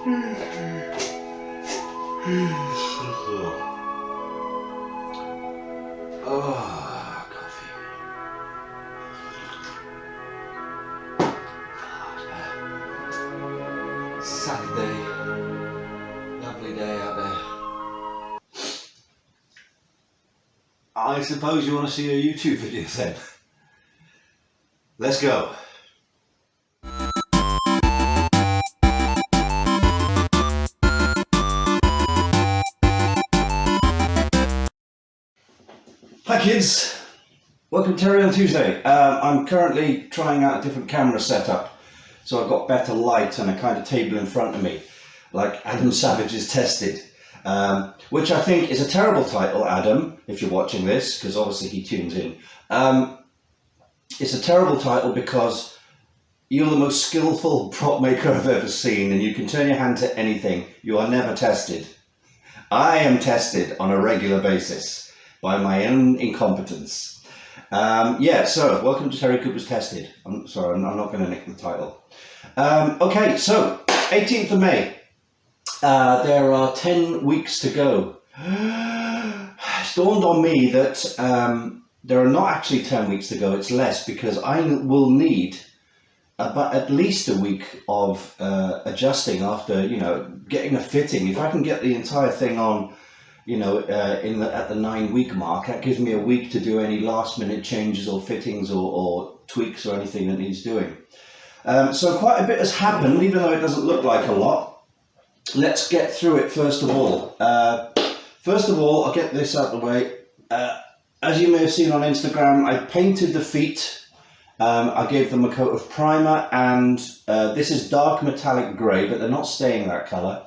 Oh, coffee. Saturday, lovely day out there. I suppose you want to see a YouTube video then. Let's go. Hi kids, welcome to Terry on Tuesday. I'm currently trying out a different camera setup, so I've got better light and a kind of table in front of me, like Adam Savage's Tested, which I think is a terrible title, Adam, if you're watching this, because obviously he tunes in. It's a terrible title because you're the most skillful prop maker I've ever seen, and you can turn your hand to anything. You are never tested. I am tested on a regular basis by my own incompetence. Yeah, so welcome to Terry Cooper's Tested. I'm sorry, I'm not going to nick the title. Okay, so 18th of May. There are 10 weeks to go. It's dawned on me that there are not actually 10 weeks to go, it's less, because I will need about at least a week of adjusting after, you know, getting a fitting. If I can get the entire thing on, you know, at the 9-week mark, that gives me a week to do any last minute changes or fittings or tweaks or anything that needs doing. So quite a bit has happened, even though it doesn't look like a lot. Let's get through it first of all. First of all, I'll get this out of the way. As you may have seen on Instagram, I painted the feet. I gave them a coat of primer, and this is dark metallic grey, but they're not staying that colour.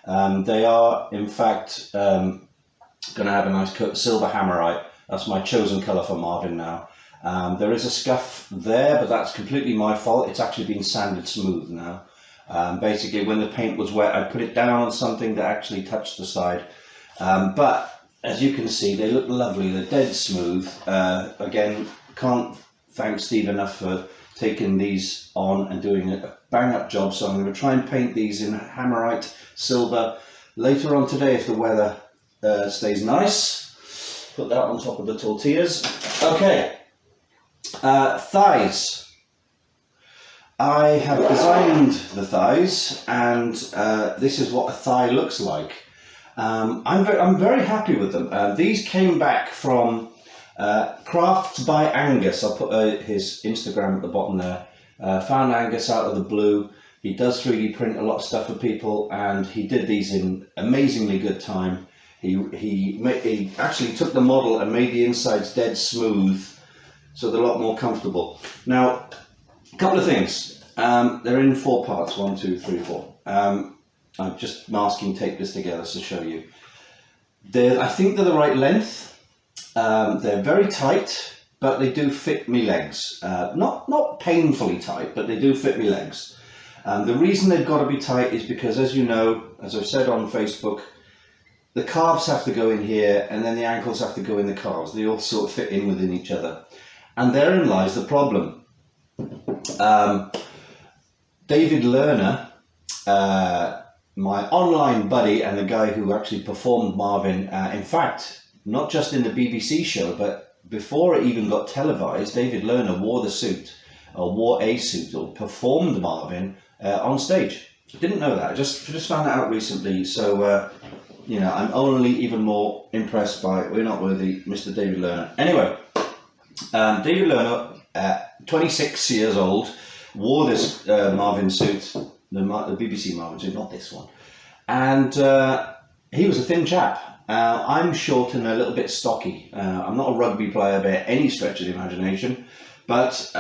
They are, in fact, going to have a nice coat of silver hammerite. That's my chosen colour for Marvin now. There is a scuff there, but that's completely my fault. It's actually been sanded smooth now. Basically, when the paint was wet, I put it down on something that actually touched the side. But as you can see, they look lovely. They're dead smooth. Again, can't thank Steve enough for taking these on and doing a bang-up job. So I'm going to try and paint these in hammerite silver later on today if the weather stays nice. Put that on top of the tortillas. Okay, thighs. I have designed the thighs, and this is what a thigh looks like. I'm very happy with them. These came back from Crafts by Angus. I'll put his Instagram at the bottom there. Found Angus out of the blue. He does 3D print a lot of stuff for people, and he did these in amazingly good time. He actually took the model and made the insides dead smooth, so they're a lot more comfortable. Now, a couple of things. They're in 4 parts, 1, 2, 3, 4. I'm just masking tape this together to show you. I think they're the right length. They're very tight, but they do fit me legs. Not painfully tight, but they do fit me legs. The reason they've got to be tight is because, as you know, as I've said on Facebook, the calves have to go in here, and then the ankles have to go in the calves. They all sort of fit in within each other. And therein lies the problem. David Lerner, my online buddy and the guy who actually performed Marvin, in fact, not just in the BBC show, but before it even got televised, David Lerner wore a suit, or performed Marvin on stage. Didn't know that. I just found that out recently. So, you know, I'm only even more impressed by We're Not Worthy, Mr. David Lerner. Anyway, David Lerner, 26 years old, wore this Marvin suit, the BBC Marvin suit, not this one. And he was a thin chap. I'm short and a little bit stocky. I'm not a rugby player by any stretch of the imagination, but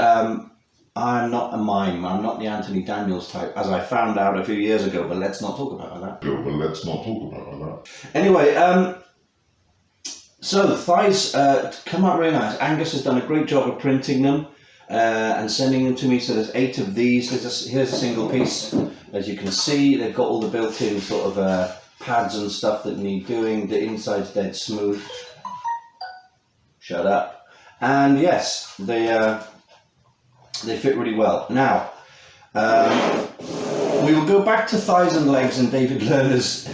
I'm not a mime. I'm not the Anthony Daniels type, as I found out a few years ago, but let's not talk about that. Anyway, so the thighs come out really nice. Angus has done a great job of printing them and sending them to me. So there's 8 of these. Here's a single piece. As you can see, they've got all the built-in sort of pads and stuff that need doing. The inside's dead smooth. Shut up. And yes, they fit really well. Now, We will go back to thighs and legs and David Lerner's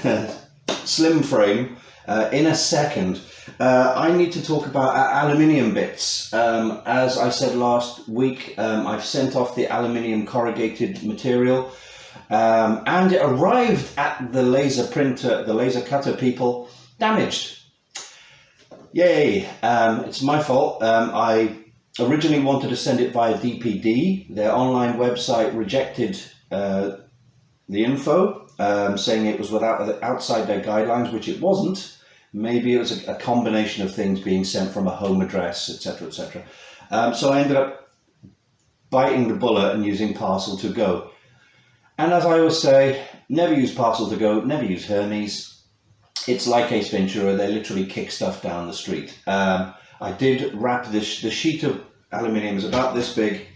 slim frame in a second. I need to talk about aluminium bits. As I said last week, I've sent off the aluminium corrugated material, and it arrived at the laser printer, the laser cutter people, damaged. Yay! It's my fault. I originally wanted to send it via DPD. Their online website rejected the info, saying it was outside their guidelines, which it wasn't. Maybe it was a combination of things being sent from a home address, etc., etc. So I ended up biting the bullet and using Parcel to Go. And as I always say, never use Parcel to Go, never use Hermes. It's like Ace Ventura, they literally kick stuff down the street. I did wrap the sheet of aluminium is about this big.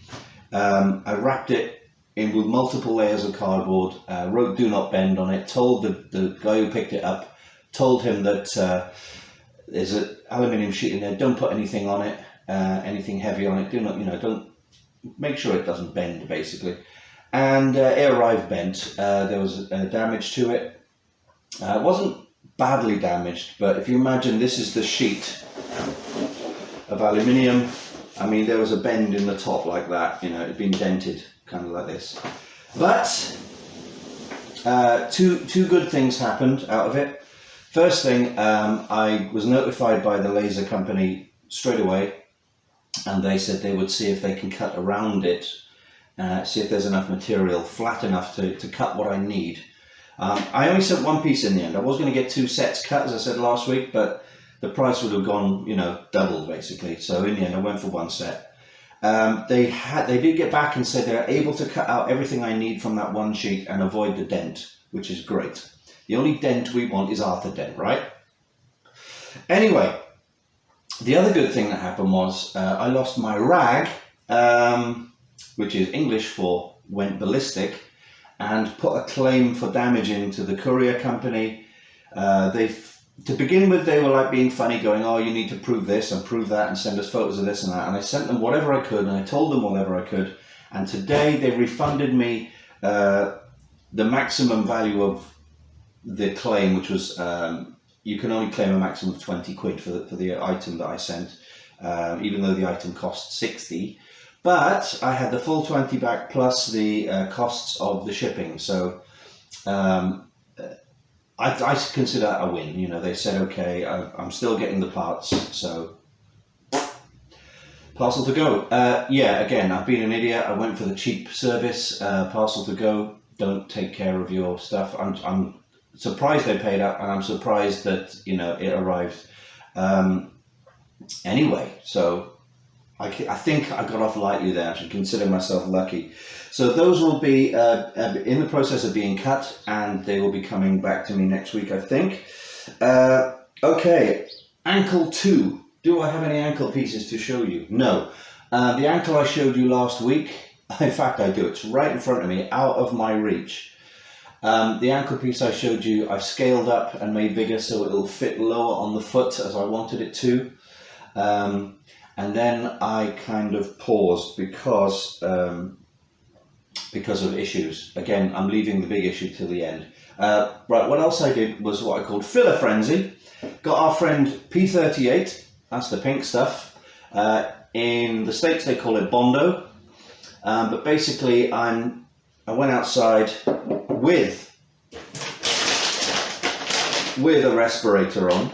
I wrapped it in with multiple layers of cardboard, wrote "Do not bend" on it, told the guy who picked it up, told him that there's an aluminium sheet in there, don't put anything on it, anything heavy on it, don't, make sure it doesn't bend, basically. And it arrived bent. There was damage to it. It wasn't badly damaged, but if you imagine this is the sheet of aluminium, I mean, there was a bend in the top like that, it had been dented, kind of like this. But two good things happened out of it. First thing, I was notified by the laser company straight away, and they said they would see if they can cut around it, see if there's enough material flat enough to cut what I need. I only sent one piece in the end. I was going to get 2 sets cut, as I said last week, but the price would have gone, double basically. So in the end, I went for 1 set. They did get back and said they're able to cut out everything I need from that one sheet and avoid the dent, which is great. The only dent we want is Arthur dent, right? Anyway, the other good thing that happened was I lost my rag, which is English for went ballistic, and put a claim for damage into the courier company. To begin with, they were like being funny, going, "Oh, you need to prove this and prove that and send us photos of this and that." And I sent them whatever I could, and I told them whatever I could. And today they refunded me the maximum value of the claim, which was you can only claim a maximum of 20 quid for the item that I sent, even though the item cost 60. But I had the full 20 back plus the costs of the shipping. So I consider that a win. They said, okay, I'm still getting the parts, so Parcel to Go. Yeah, again, I've been an idiot. I went for the cheap service. Parcel to Go don't take care of your stuff. I'm surprised they paid up, and I'm surprised that it arrived. Anyway, so I think I got off lightly there. I should consider myself lucky. So those will be in the process of being cut, and they will be coming back to me next week, I think. Okay, ankle 2. Do I have any ankle pieces to show you? No. The ankle I showed you last week, in fact I do, it's right in front of me, out of my reach. The ankle piece I showed you, I've scaled up and made bigger so it'll fit lower on the foot as I wanted it to. And then I kind of paused because of issues. Again, I'm leaving the big issue till the end. Right, what else I did was what I called filler frenzy. Got our friend P38, that's the pink stuff. In the States they call it Bondo. But basically I went outside with a respirator on.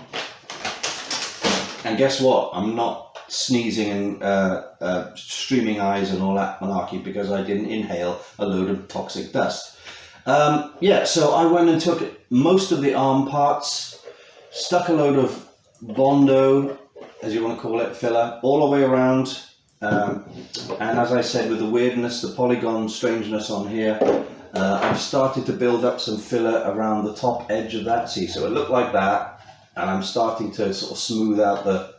And guess what? I'm not sneezing and streaming eyes and all that malarkey because I didn't inhale a load of toxic dust. Yeah, so I went and took most of the arm parts, stuck a load of Bondo, as you want to call it, filler, all the way around. And as I said, with the weirdness, the polygon strangeness on here, I've started to build up some filler around the top edge of that. See, so it looked like that, and I'm starting to sort of smooth out the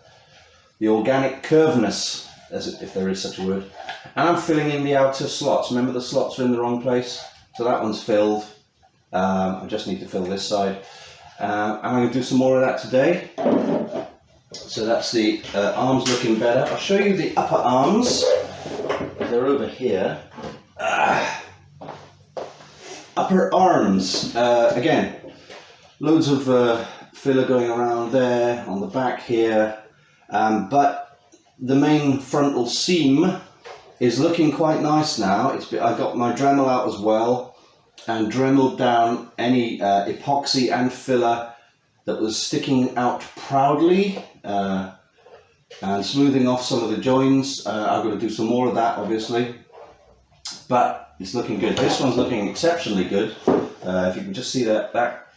organic curveness, if there is such a word. And I'm filling in the outer slots. Remember the slots are in the wrong place? So that one's filled. I just need to fill this side. And I'm going to do some more of that today. So that's the arms looking better. I'll show you the upper arms. They're over here. Upper arms, again, loads of filler going around there, on the back here, but the main frontal seam is looking quite nice now. I got my Dremel out as well and dremeled down any epoxy and filler that was sticking out proudly, and smoothing off some of the joins. I'm going to do some more of that obviously, but it's looking good. This one's looking exceptionally good. If you can just see that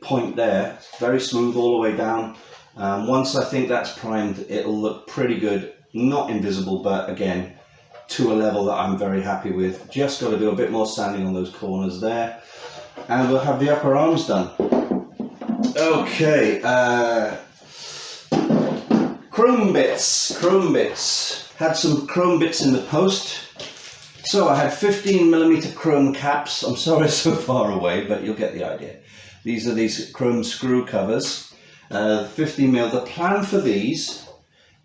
point there, it's very smooth all the way down. Once I think that's primed, it'll look pretty good. Not invisible, but again, to a level that I'm very happy with. Just got to do a bit more sanding on those corners there, and we'll have the upper arms done. Okay, chrome bits. Had some chrome bits in the post. So I had 15mm chrome caps. I'm sorry so far away, but you'll get the idea. These are these chrome screw covers, 15mm. The plan for these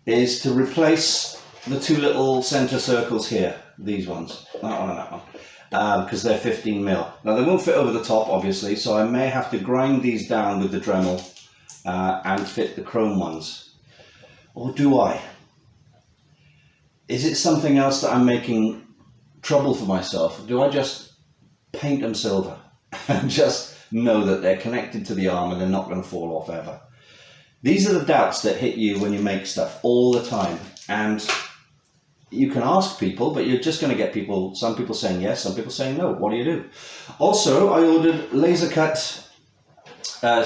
is to replace the two little center circles here, these ones, that one and that one, because they're 15mm. Now they won't fit over the top obviously, so I may have to grind these down with the Dremel and fit the chrome ones. Or do I? Is it something else that I'm making trouble for myself? Do I just paint them silver and just know that they're connected to the arm and they're not going to fall off ever? These are the doubts that hit you when you make stuff all the time, and you can ask people, but you're just going to get people, some people saying yes, some people saying no. What do you do? Also, I ordered laser cut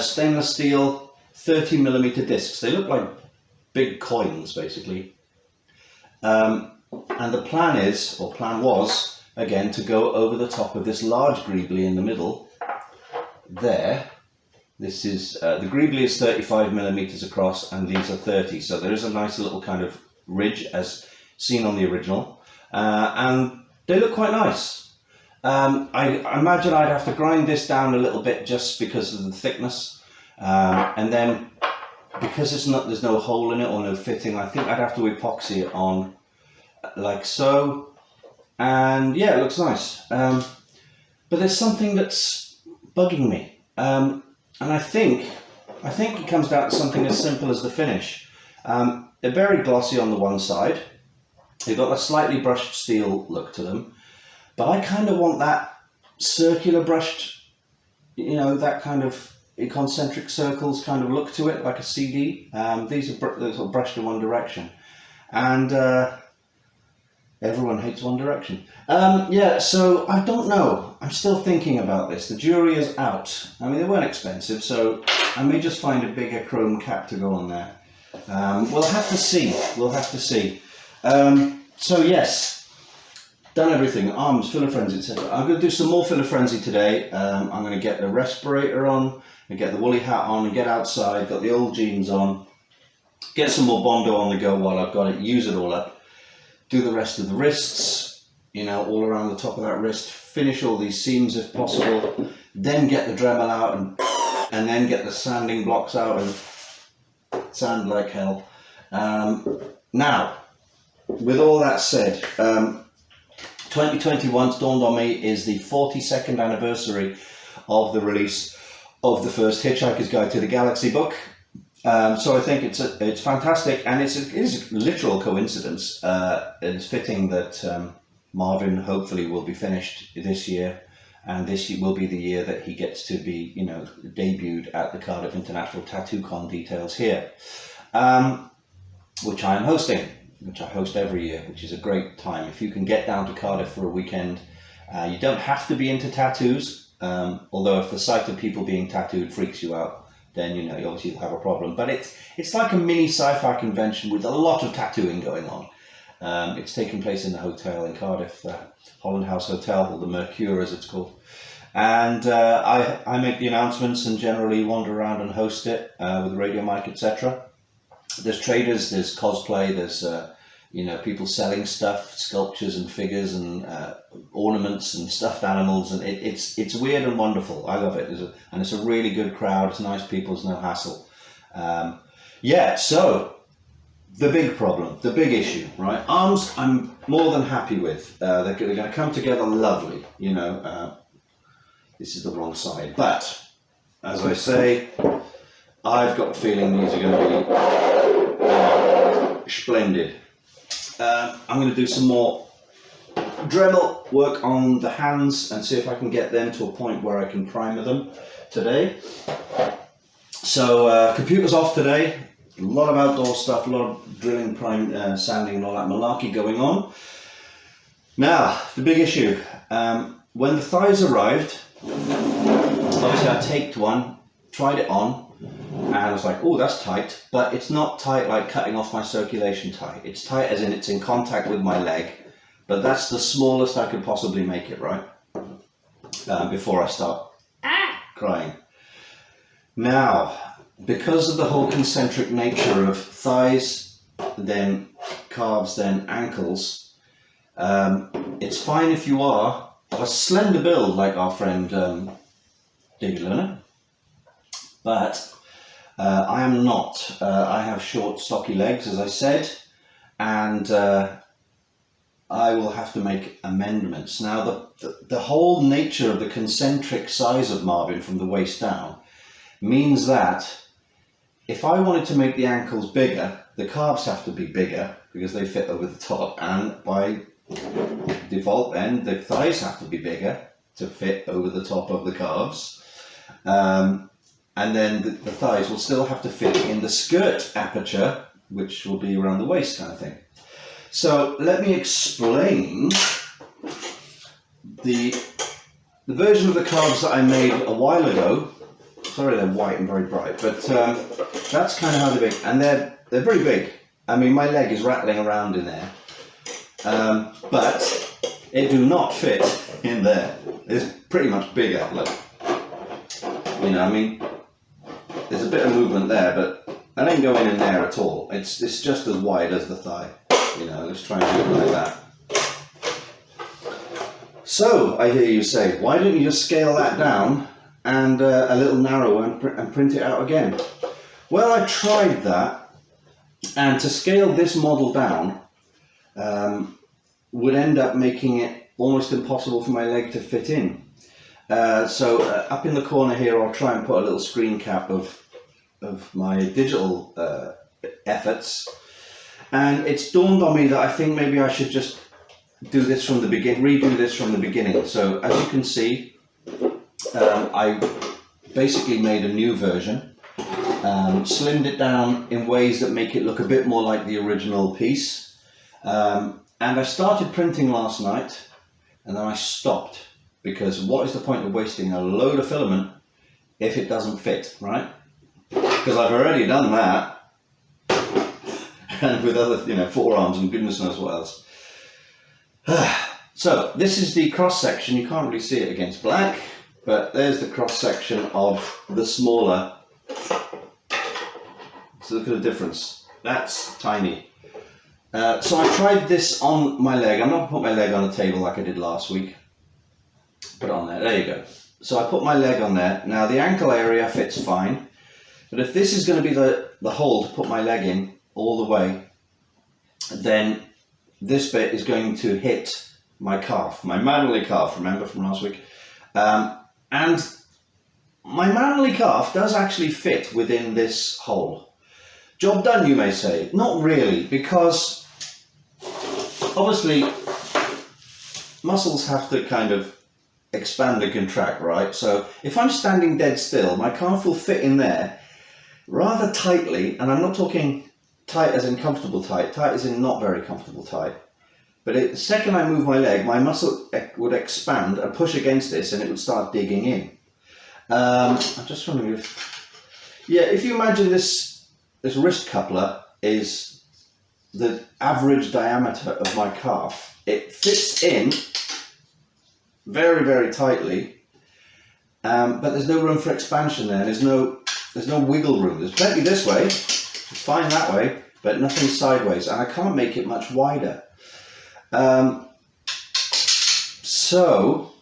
stainless steel 30mm discs. They look like big coins basically. And the plan is, or plan was, again, to go over the top of this large greebly in the middle there. This is, the greebly is 35mm across and these are 30, so there is a nice little kind of ridge as seen on the original, and they look quite nice. I imagine I'd have to grind this down a little bit just because of the thickness, and then because there's no hole in it or no fitting, I think I'd have to epoxy it on like so, and yeah, it looks nice. But there's something that's bugging me, and I think it comes down to something as simple as the finish. They're very glossy on the one side. They've got a slightly brushed steel look to them, but I kind of want that circular brushed, you know, that kind of concentric circles kind of look to it, like a CD. These are sort of brushed in one direction, and everyone hates One Direction. Yeah, so I don't know. I'm still thinking about this. The jury is out. I mean, they weren't expensive, so I may just find a bigger chrome cap to go on there. We'll have to see. We'll have to see. So yes, done everything. Arms, filler frenzy, etc. I'm going to do some more filler frenzy today. I'm going to get the respirator on, and get the woolly hat on, and get outside. Got the old jeans on. Get some more Bondo on the go while I've got it. Use it all up. Do the rest of the wrists, you know, all around the top of that wrist. Finish all these seams if possible. Then get the Dremel out, and then get the sanding blocks out and sand like hell. Now, with all that said, 2021's dawned on me is the 42nd anniversary of the release of the first Hitchhiker's Guide to the Galaxy book. So I think it's fantastic, and it is a literal coincidence. It's fitting that MARVIN hopefully will be finished this year, and this year will be the year that he gets to be, you know, debuted at the Cardiff International Tattoo Con details here, which I am hosting, which I host every year, which is a great time. If you can get down to Cardiff for a weekend, you don't have to be into tattoos, although if the sight of people being tattooed freaks you out, then you know you obviously have a problem. But it's like a mini sci-fi convention with a lot of tattooing going on. It's taking place in the hotel in Cardiff, the Holland House Hotel, or the Mercure as it's called. And I make the announcements and generally wander around and host it with a radio mic, etc. There's traders, there's cosplay, there's you know, people selling stuff, sculptures and figures and ornaments and stuffed animals, and it's weird and wonderful. I love it, and it's a really good crowd. It's nice people, it's no hassle. Yeah, so the big problem, the big issue, right? Arms, I'm more than happy with. They're going to come together lovely, you know. this is the wrong side. But as I say, I've got a feeling these are going to be splendid. I'm going to do some more Dremel work on the hands and see if I can get them to a point where I can primer them today. So computer's off today. A lot of outdoor stuff, a lot of drilling, sanding and all that malarkey going on. Now, the big issue. When the thighs arrived, obviously I taped one, tried it on, and I was like, oh, that's tight. But it's not tight like cutting off my circulation tie. It's tight as in it's in contact with my leg. But that's the smallest I could possibly make it, right? Before I start crying. Now, because of the whole concentric nature of thighs, then calves, then ankles, it's fine if you are of a slender build like our friend David Lerner, but I am not. I have short, stocky legs, as I said, and I will have to make amendments. Now, the whole nature of the concentric size of MARVIN from the waist down means that if I wanted to make the ankles bigger, the calves have to be bigger because they fit over the top, and by default then the thighs have to be bigger to fit over the top of the calves, and then the thighs will still have to fit in the skirt aperture, which will be around the waist kind of thing. So let me explain the version of the calves that I made a while ago. Sorry, they're white and very bright, but that's kind of how they're big, and they're very big. I mean, my leg is rattling around in there, but it do not fit in there. It's pretty much bigger. Look, you know, I mean, there's a bit of movement there, but that ain't going in there at all. It's just as wide as the thigh. You know, let's try and do it like that. So I hear you say, why don't you just scale that down and a little narrower and print it out again? Well, I tried that, and to scale this model down would end up making it almost impossible for my leg to fit in. So up in the corner here, I'll try and put a little screen cap of my digital efforts, and it's dawned on me that I think maybe I should just do this from the beginning, redo this from the beginning. So as you can see, I basically made a new version, slimmed it down in ways that make it look a bit more like the original piece, and I started printing last night, and then I stopped, because what is the point of wasting a load of filament if it doesn't fit, right? Because I've already done that, and with other, you know, forearms and goodness knows what else. So this is the cross section. You can't really see it against black, but there's the cross section of the smaller. So look at the difference. That's tiny. So I tried this on my leg. I'm not going to put my leg on a table like I did last week. Put it on there. There you go. So I put my leg on there. Now the ankle area fits fine, but if this is going to be the hole to put my leg in all the way, then this bit is going to hit my calf, my manly calf, remember from last week? And my manly calf does actually fit within this hole. Job done, you may say. Not really, because obviously muscles have to kind of expand and contract, right? So if I'm standing dead still, my calf will fit in there rather tightly, and I'm not talking tight as in comfortable tight as in not very comfortable tight. But the second I move my leg, my muscle would expand and push against this, and it would start digging in. I'm just wondering if you imagine this wrist coupler is the average diameter of my calf. It fits in very, very tightly, but there's no room for expansion there. There's no wiggle room. There's plenty this way, it's fine that way, but nothing sideways, and I can't make it much wider. So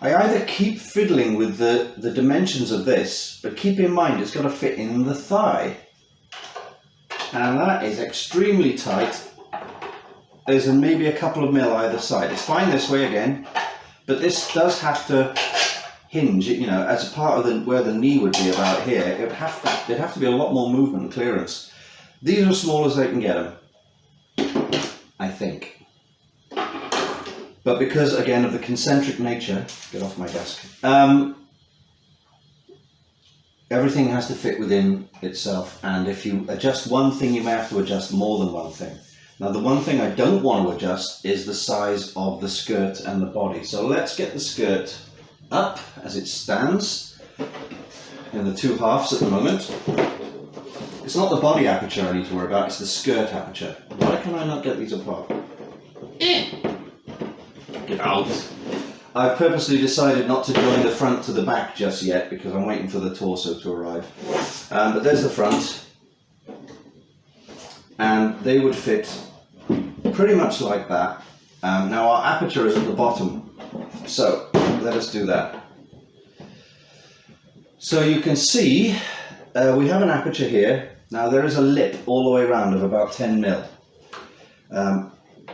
I either keep fiddling with the dimensions of this, but keep in mind it's got to fit in the thigh, and that is extremely tight. There's maybe a couple of mil either side. It's fine this way again, but this does have to hinge, you know, as a part of where the knee would be about here, there'd have to be a lot more movement and clearance. These are as small as they can get them, I think. But because, again, of the concentric nature, get off my desk, everything has to fit within itself, and if you adjust one thing, you may have to adjust more than one thing. Now, the one thing I don't want to adjust is the size of the skirt and the body. So let's get the skirt up as it stands in the two halves at the moment. It's not the body aperture I need to worry about, it's the skirt aperture. Why can I not get these apart? Get out. I've purposely decided not to join the front to the back just yet because I'm waiting for the torso to arrive. But there's the front, and they would fit pretty much like that. Now our aperture is at the bottom, so let us do that. So you can see we have an aperture here. Now there is a lip all the way around of about 10 mil.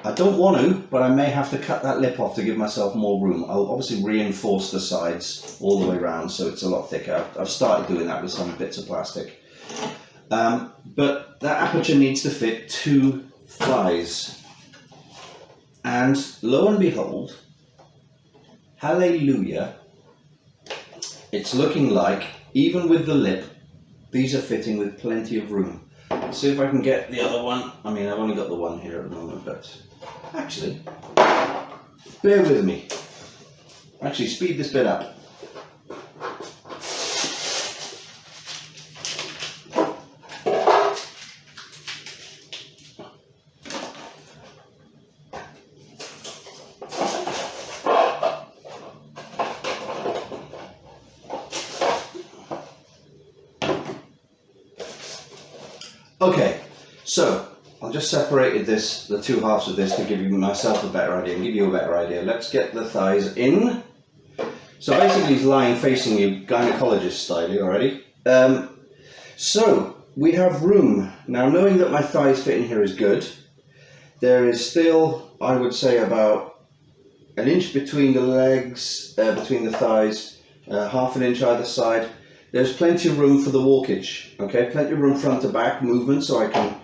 I don't want to, but I may have to cut that lip off to give myself more room. I'll obviously reinforce the sides all the way around so it's a lot thicker. I've started doing that with some bits of plastic. But that aperture needs to fit 2 thighs. And lo and behold, hallelujah, it's looking like, even with the lip, these are fitting with plenty of room. Let's see if I can get the other one. I mean, I've only got the one here at the moment, but actually, bear with me. Actually, speed this bit up. Okay, so I've just separated this, the two halves of this, to give myself a better idea and give you a better idea. Let's get the thighs in. So basically he's lying facing you, gynecologist style already. So we have room. Now, knowing that my thighs fit in here is good, there is still, I would say, about an inch between the legs, between the thighs, half an inch either side. There's plenty of room for the walkage, okay? Plenty of room front to back movement so I can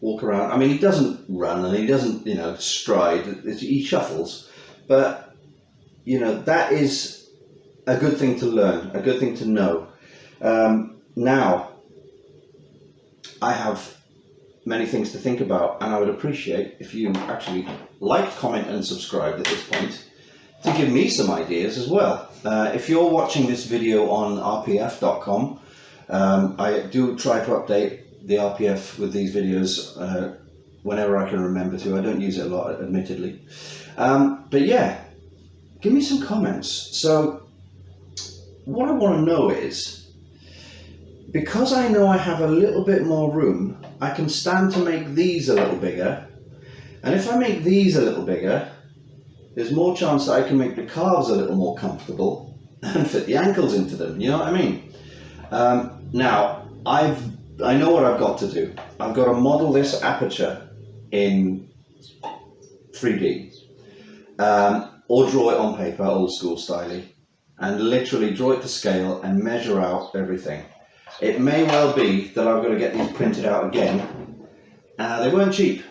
walk around. I mean, he doesn't run and he doesn't, you know, stride. He shuffles. But, you know, that is a good thing to learn, a good thing to know. Now, I have many things to think about, and I would appreciate if you actually like, comment and subscribe at this point to give me some ideas as well. If you're watching this video on rpf.com, I do try to update the RPF with these videos whenever I can remember to. I don't use it a lot, admittedly. But yeah, give me some comments. So what I want to know is, because I know I have a little bit more room, I can stand to make these a little bigger. And if I make these a little bigger, there's more chance that I can make the calves a little more comfortable and fit the ankles into them, you know what I mean? Now, I know what I've got to do. I've got to model this aperture in 3D, or draw it on paper, old school style, and literally draw it to scale and measure out everything. It may well be that I've got to get these printed out again. They weren't cheap.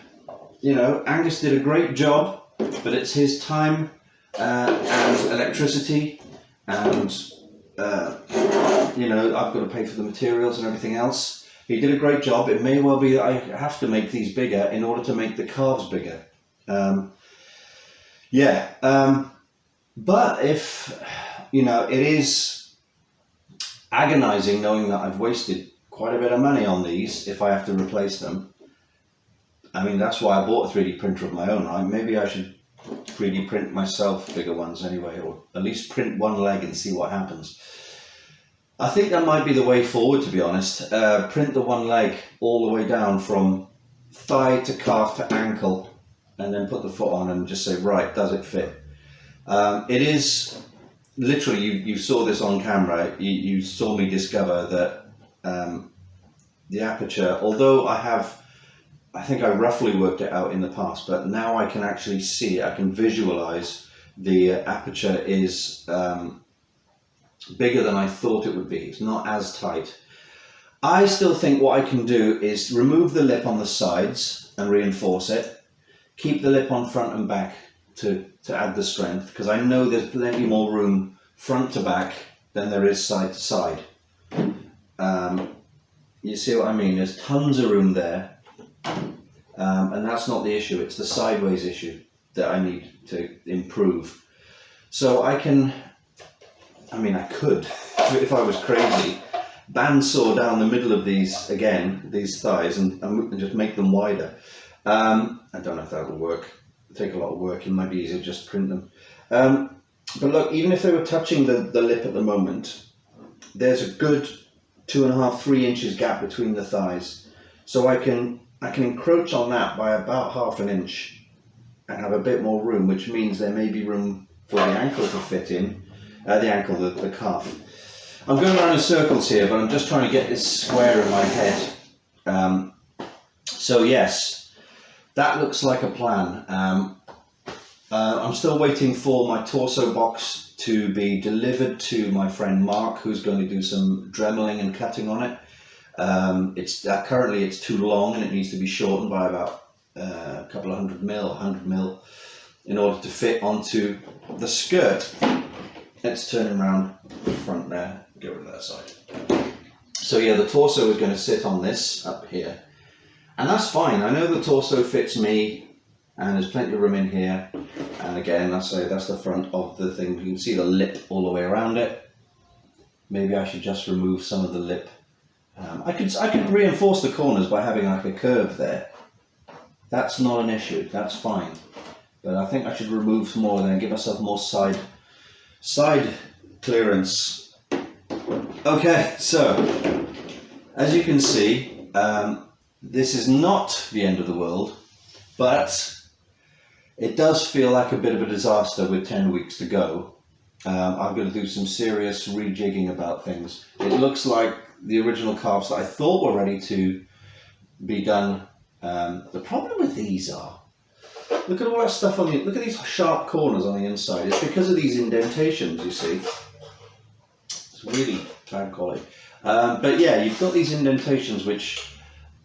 You know, Angus did a great job, but it's his time and electricity, and you know, I've got to pay for the materials and everything else. He did a great job. It may well be that I have to make these bigger in order to make the calves bigger. But if, you know, it is agonizing knowing that I've wasted quite a bit of money on these if I have to replace them. I mean, that's why I bought a 3D printer of my own, right? Maybe I should 3D print myself bigger ones anyway, or at least print one leg and see what happens. I think that might be the way forward, to be honest. Print the one leg all the way down from thigh to calf to ankle, and then put the foot on and just say, right, does it fit? It is literally, you saw this on camera, you saw me discover that the aperture, although I think I roughly worked it out in the past, but now I can actually see, I can visualize the aperture is bigger than I thought it would be. It's not as tight. I still think what I can do is remove the lip on the sides and reinforce it. Keep the lip on front and back to add the strength, because I know there's plenty more room front to back than there is side to side. You see what I mean? There's tons of room there, and that's not the issue. It's the sideways issue that I need to improve. So I could, if I was crazy, bandsaw down the middle of these thighs and just make them wider. I don't know if that will work. It'll take a lot of work. It might be easier to just print them. But look, even if they were touching the lip at the moment, there's a good 2.5–3 inches gap between the thighs. So I can encroach on that by about 1/2 inch and have a bit more room, which means there may be room for the ankle to fit in, the calf. I'm going around in circles here, but I'm just trying to get this square in my head. So yes, that looks like a plan. I'm still waiting for my torso box to be delivered to my friend Mark, who's going to do some dremeling and cutting on it. Currently it's too long and it needs to be shortened by about a couple of 100 mil in order to fit onto the skirt. Let's turn him around the front there, get rid of that side. So yeah, the torso is going to sit on this up here, and that's fine. I know the torso fits me, and there's plenty of room in here. And again, that's the front of the thing. You can see the lip all the way around it. Maybe I should just remove some of the lip. I could reinforce the corners by having like a curve there. That's not an issue. That's fine. But I think I should remove some more and give myself more side clearance. Okay, so as you can see, this is not the end of the world, but it does feel like a bit of a disaster with 10 weeks to go. I'm going to do some serious rejigging about things. It looks like the original calves that I thought were ready to be done. The problem with these are, look at all that stuff look at these sharp corners on the inside. It's because of these indentations, you see. It's really bad quality. But yeah, you've got these indentations which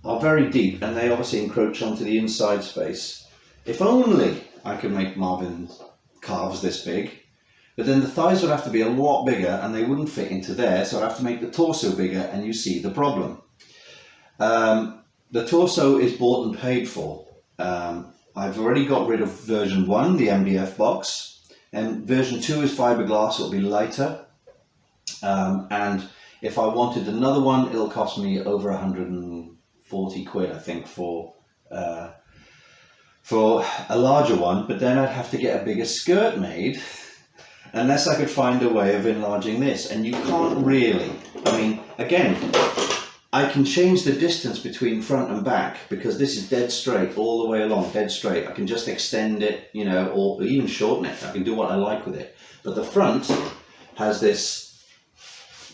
are very deep, and they obviously encroach onto the inside space. If only I could make Marvin's calves this big, but then the thighs would have to be a lot bigger and they wouldn't fit into there, so I'd have to make the torso bigger, and you see the problem. The torso is bought and paid for. I've already got rid of version 1, the MDF box, and version 2 is fiberglass. It'll be lighter, and if I wanted another one, it'll cost me over 140 quid, I think, for a larger one. But then I'd have to get a bigger skirt made, unless I could find a way of enlarging this. And you can't really, again, I can change the distance between front and back, because this is dead straight all the way along, dead straight. I can just extend it, or even shorten it. I can do what I like with it. But the front has this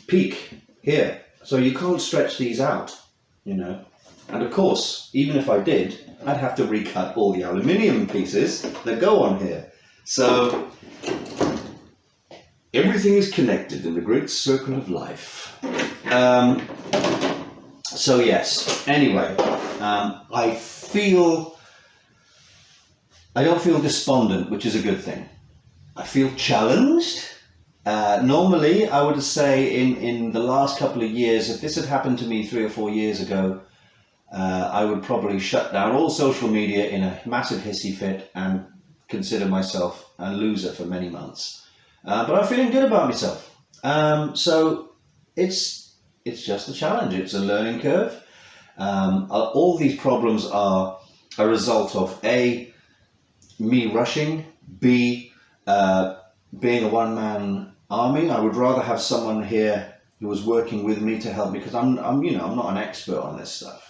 peak here, so you can't stretch these out, And of course, even if I did, I'd have to recut all the aluminium pieces that go on here. So everything is connected in the great circle of life. So yes, anyway, I don't feel despondent, which is a good thing. I feel challenged. Normally, I would say in the last couple of years, if this had happened to me 3 or 4 years ago, I would probably shut down all social media in a massive hissy fit and consider myself a loser for many months. But I'm feeling good about myself. So it's just a challenge. It's a learning curve. All these problems are a result of A, me rushing, B, being a one-man army. I would rather have someone here who was working with me to help me, because I'm not an expert on this stuff.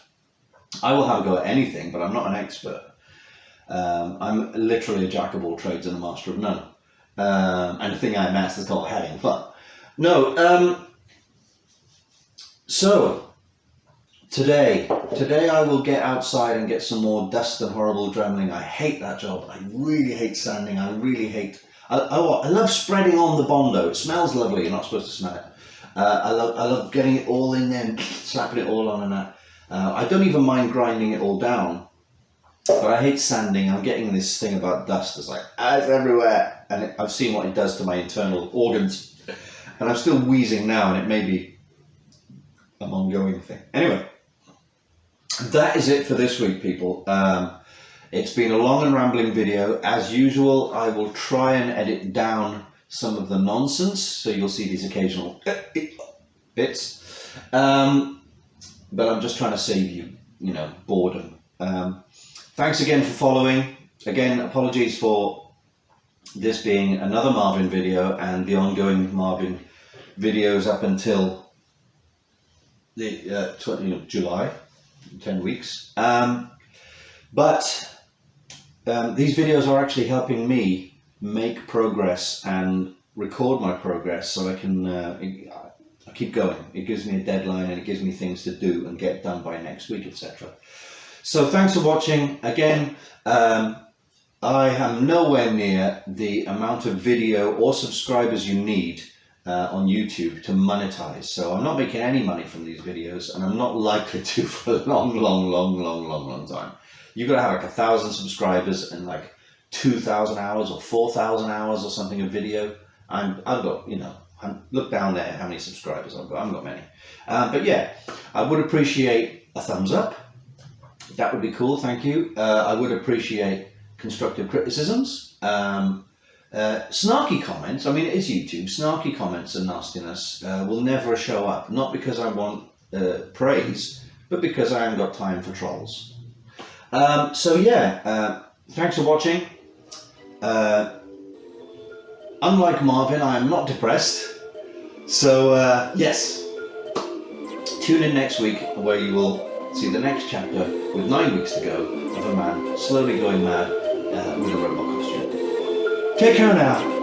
I will have a go at anything, but I'm not an expert. I'm literally a jack of all trades and a master of none. And the thing I master is called having fun. No. So today I will get outside and get some more dust and horrible dremeling. I hate that job. I really hate sanding. I love spreading on the Bondo. It smells lovely. You're not supposed to smell it. I love getting it all in there and slapping it all on and that. I don't even mind grinding it all down, but I hate sanding. I'm getting this thing about dust. It's like, it's everywhere. And I've seen what it does to my internal organs. And I'm still wheezing now, and it may be an ongoing thing. Anyway, that is it for this week, people. It's been a long and rambling video. As usual, I will try and edit down some of the nonsense, so you'll see these occasional bits. But I'm just trying to save you, boredom. Thanks again for following. Again, apologies for this being another Marvin video and the ongoing Marvin videos up until the July, 10 weeks. But these videos are actually helping me make progress and record my progress, so I can I keep going. It gives me a deadline and it gives me things to do and get done by next week, etc. So thanks for watching. Again, I am nowhere near the amount of video or subscribers you need on YouTube to monetize. So I'm not making any money from these videos, and I'm not likely to for a long time. You've got to have like 1,000 subscribers and like 2,000 hours or 4,000 hours or something of video. I've got, look down there how many subscribers I've got. I haven't got many. But yeah, I would appreciate a thumbs up. That would be cool, thank you. I would appreciate constructive criticisms. Snarky comments, I mean, it is YouTube. Snarky comments and nastiness will never show up. Not because I want praise, but because I haven't got time for trolls. So yeah, thanks for watching. Unlike Marvin, I am not depressed. So yes, tune in next week where you will see the next chapter with 9 weeks to go of a man slowly going mad with a robot costume. Take care now.